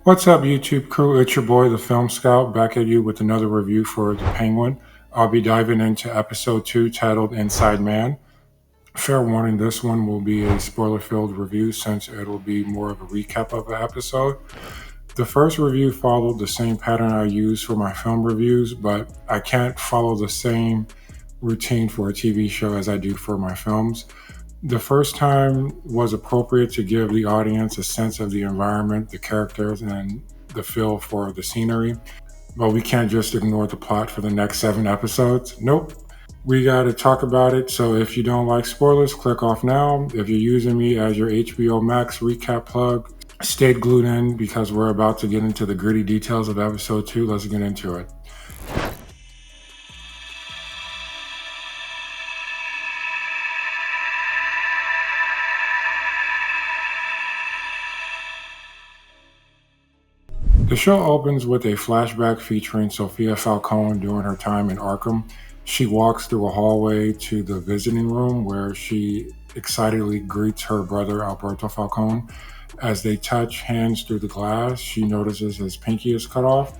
What's up, YouTube crew? It's your boy, the Film Scout, back at you with another review for The Penguin. I'll be diving into episode 2 titled Inside Man. Fair warning, this one will be a spoiler filled review since it'll be more of a recap of the episode. The first review followed the same pattern I use for my film reviews, but I can't follow the same routine for a TV show as I do for my films. The first time was appropriate to give the audience a sense of the environment, the characters, and the feel for the scenery. But we can't just ignore the plot for the next 7 episodes. Nope. We got to talk about it. So if you don't like spoilers, click off now. If you're using me as your HBO Max recap plug, stay glued in because we're about to get into the gritty details of episode 2. Let's get into it. The show opens with a flashback featuring Sofia Falcone during her time in Arkham. She walks through a hallway to the visiting room where she excitedly greets her brother Alberto Falcone. As they touch hands through the glass, she notices his pinky is cut off.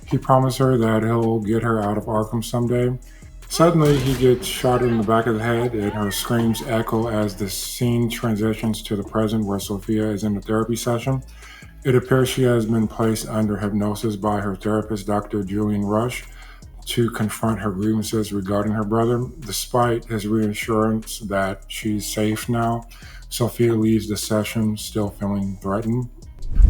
He promises her that he'll get her out of Arkham someday. Suddenly, he gets shot in the back of the head, and her screams echo as the scene transitions to the present where Sophia is in a therapy session. It appears she has been placed under hypnosis by her therapist, Dr. Julian Rush, to confront her grievances regarding her brother. Despite his reassurance that she's safe now, Sophia leaves the session still feeling threatened.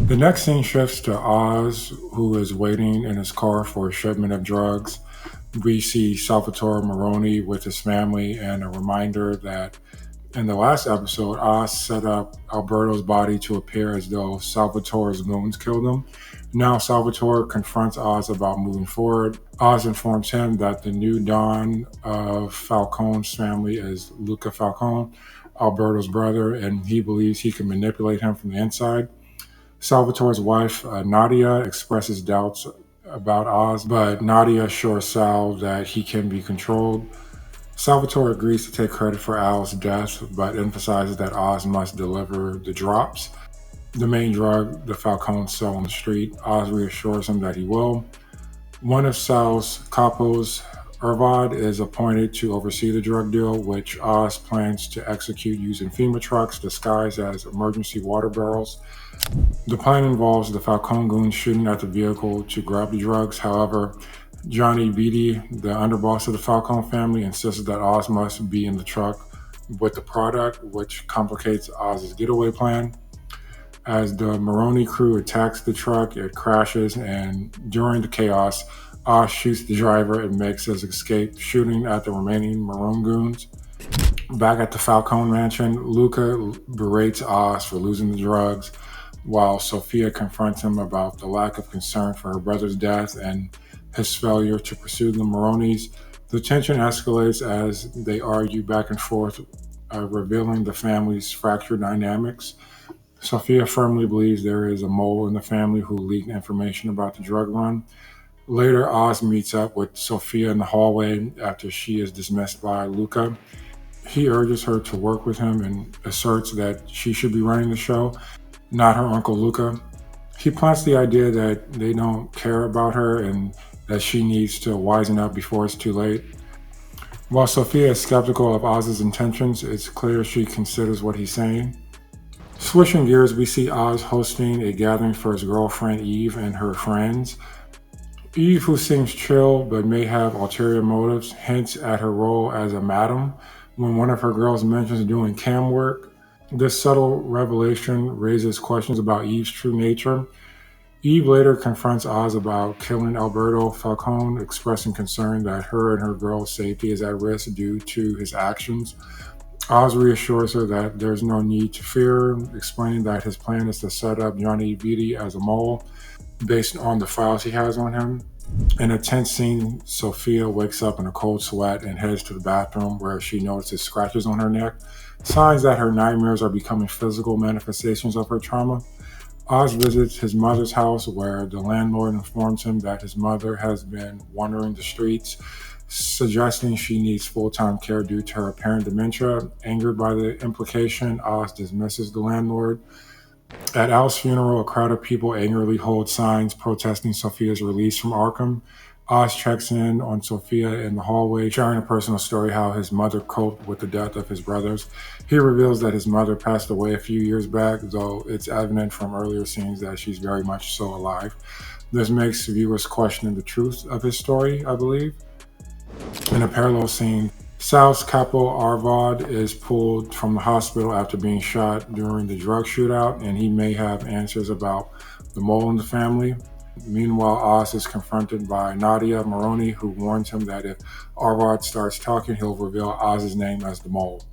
The next scene shifts to Oz, who is waiting in his car for a shipment of drugs. We see Salvatore Maroni with his family and a reminder that in the last episode, Oz set up Alberto's body to appear as though Salvatore's goons killed him. Now Salvatore confronts Oz about moving forward. Oz informs him that the new Don of Falcone's family is Luca Falcone, Alberto's brother, and he believes he can manipulate him from the inside. Salvatore's wife, Nadia, expresses doubts about Oz, but Nadia assures Sal that he can be controlled. Salvatore agrees to take credit for Al's death, but emphasizes that Oz must deliver the drops, the main drug the Falcones sell on the street. Oz reassures him that he will. One of Sal's capos, Irvad, is appointed to oversee the drug deal, which Oz plans to execute using FEMA trucks disguised as emergency water barrels. The plan involves the Falcone goons shooting at the vehicle to grab the drugs. However, Johnny Beatty, the underboss of the Falcone family, insisted that Oz must be in the truck with the product, which complicates Oz's getaway plan. As the Maroni crew attacks the truck, it crashes, and during the chaos, Oz shoots the driver and makes his escape, shooting at the remaining Maroon goons. Back at the Falcone mansion, Luca berates Oz for losing the drugs, while Sophia confronts him about the lack of concern for her brother's death and his failure to pursue the Maronis. The tension escalates as they argue back and forth, revealing the family's fractured dynamics. Sophia firmly believes there is a mole in the family who leaked information about the drug run. Later, Oz meets up with Sophia in the hallway after she is dismissed by Luca. He urges her to work with him and asserts that she should be running the show, not her uncle Luca. He plants the idea that they don't care about her and that she needs to wisen up before it's too late. While Sophia is skeptical of Oz's intentions, it's clear she considers what he's saying. Switching gears, we see Oz hosting a gathering for his girlfriend Eve and her friends. Eve, who seems chill but may have ulterior motives, hints at her role as a madam when one of her girls mentions doing cam work. This subtle revelation raises questions about Eve's true nature. Eve later confronts Oz about killing Alberto Falcone, expressing concern that her and her girl's safety is at risk due to his actions. Oz reassures her that there's no need to fear, explaining that his plan is to set up Johnny Beatty as a mole based on the files he has on him. In a tense scene, Sophia wakes up in a cold sweat and heads to the bathroom where she notices scratches on her neck, signs that her nightmares are becoming physical manifestations of her trauma. Oz visits his mother's house where the landlord informs him that his mother has been wandering the streets, suggesting she needs full-time care due to her apparent dementia. Angered by the implication, Oz dismisses the landlord. At Al's funeral, a crowd of people angrily hold signs protesting Sofia's release from Arkham. Oz checks in on Sofia in the hallway, sharing a personal story how his mother coped with the death of his brothers. He reveals that his mother passed away a few years back, though it's evident from earlier scenes that she's very much so alive. This makes viewers question the truth of his story, I believe. In a parallel scene, Sal's capo Arvad is pulled from the hospital after being shot during the drug shootout, and he may have answers about the mole in the family. Meanwhile, Oz is confronted by Nadia Maroni, who warns him that if Arvad starts talking, he'll reveal Oz's name as the mole.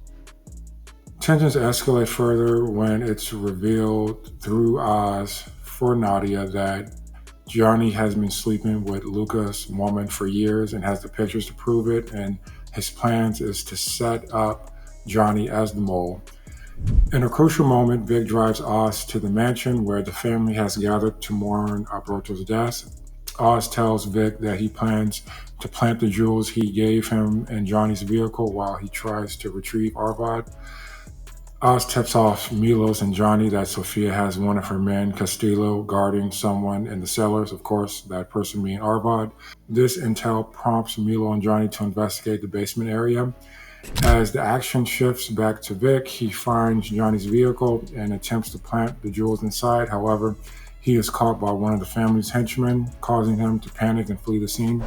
Tensions escalate further when it's revealed through Oz for Nadia that Johnny has been sleeping with Luca's woman for years and has the pictures to prove it, and his plans is to set up Johnny as the mole. In a crucial moment, Vic drives Oz to the mansion where the family has gathered to mourn Alberto's death. Oz tells Vic that he plans to plant the jewels he gave him in Johnny's vehicle while he tries to retrieve Arvad. Oz tips off Milos and Johnny that Sofia has one of her men, Castillo, guarding someone in the cellars, of course, that person being Arvad. This intel prompts Milo and Johnny to investigate the basement area. As the action shifts back to Vic, he finds Johnny's vehicle and attempts to plant the jewels inside. However, he is caught by one of the family's henchmen, causing him to panic and flee the scene.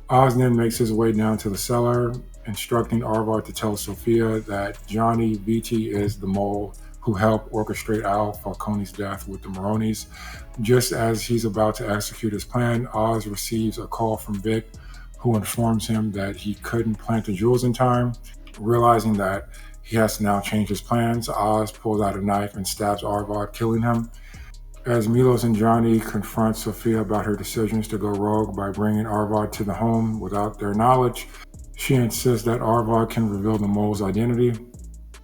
Oz then makes his way down to the cellar, instructing Arvad to tell Sofia that Johnny Vitti is the mole who helped orchestrate Al Falcone's death with the Maronis. Just as he's about to execute his plan, Oz receives a call from Vic, who informs him that he couldn't plant the jewels in time. Realizing that he has to now change his plans, Oz pulls out a knife and stabs Arvad, killing him. As Milos and Johnny confront Sofia about her decisions to go rogue by bringing Arvad to the home without their knowledge, she insists that Arvad can reveal the mole's identity.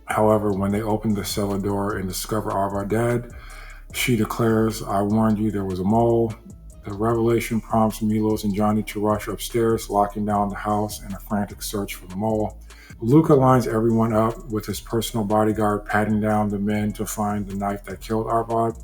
However, when they open the cellar door and discover Arvad dead, she declares, "I warned you there was a mole." The revelation prompts Milos and Johnny to rush upstairs, locking down the house in a frantic search for the mole. Luca lines everyone up with his personal bodyguard patting down the men to find the knife that killed Arvad.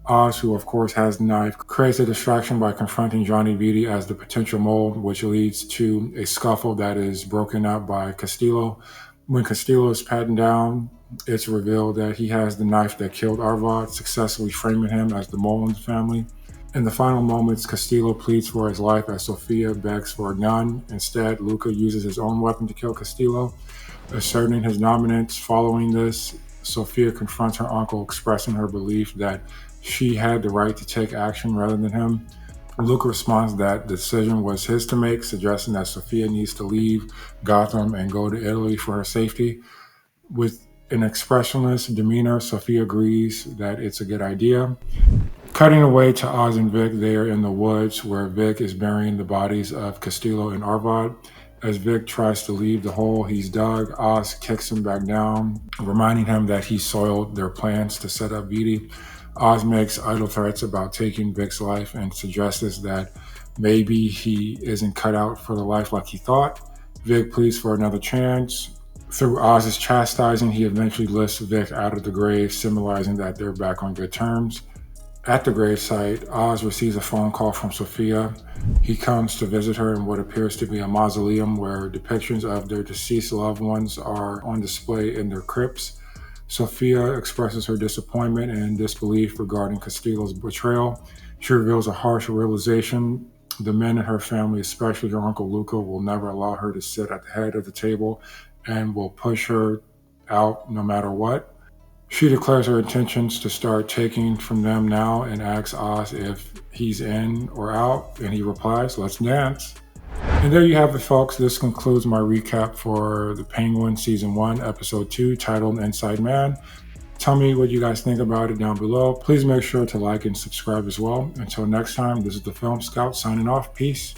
Oz, who of course has the knife, creates a distraction by confronting Johnny Vitti as the potential mole, which leads to a scuffle that is broken up by Castillo. When Castillo is patted down, it's revealed that he has the knife that killed Arvad, successfully framing him as the mole in the family. In the final moments, Castillo pleads for his life as Sofia begs for a gun. Instead, Luca uses his own weapon to kill Castillo, asserting his dominance. Following this, Sofia confronts her uncle, expressing her belief that she had the right to take action rather than him. Luca responds that the decision was his to make, suggesting that Sofia needs to leave Gotham and go to Italy for her safety. With an expressionless demeanor, Sofia agrees that it's a good idea. Cutting away to Oz and Vic, they are in the woods where Vic is burying the bodies of Castillo and Arvad. As Vic tries to leave the hole he's dug, Oz kicks him back down, reminding him that he soiled their plans to set up Vitti. Oz makes idle threats about taking Vic's life and suggests that maybe he isn't cut out for the life like he thought. Vic pleads for another chance. Through Oz's chastising, he eventually lifts Vic out of the grave, symbolizing that they're back on good terms. At the gravesite, Oz receives a phone call from Sofia. He comes to visit her in what appears to be a mausoleum where depictions of their deceased loved ones are on display in their crypts. Sofia expresses her disappointment and disbelief regarding Castillo's betrayal. She reveals a harsh realization: the men in her family, especially her uncle Luca, will never allow her to sit at the head of the table and will push her out no matter what. She declares her intentions to start taking from them now and asks Oz if he's in or out, and he replies, "Let's dance." And there you have it, folks. This concludes my recap for The Penguin Season 1, Episode 2, titled Inside Man. Tell me what you guys think about it down below. Please make sure to like and subscribe as well. Until next time, this is the Film Scout signing off. Peace.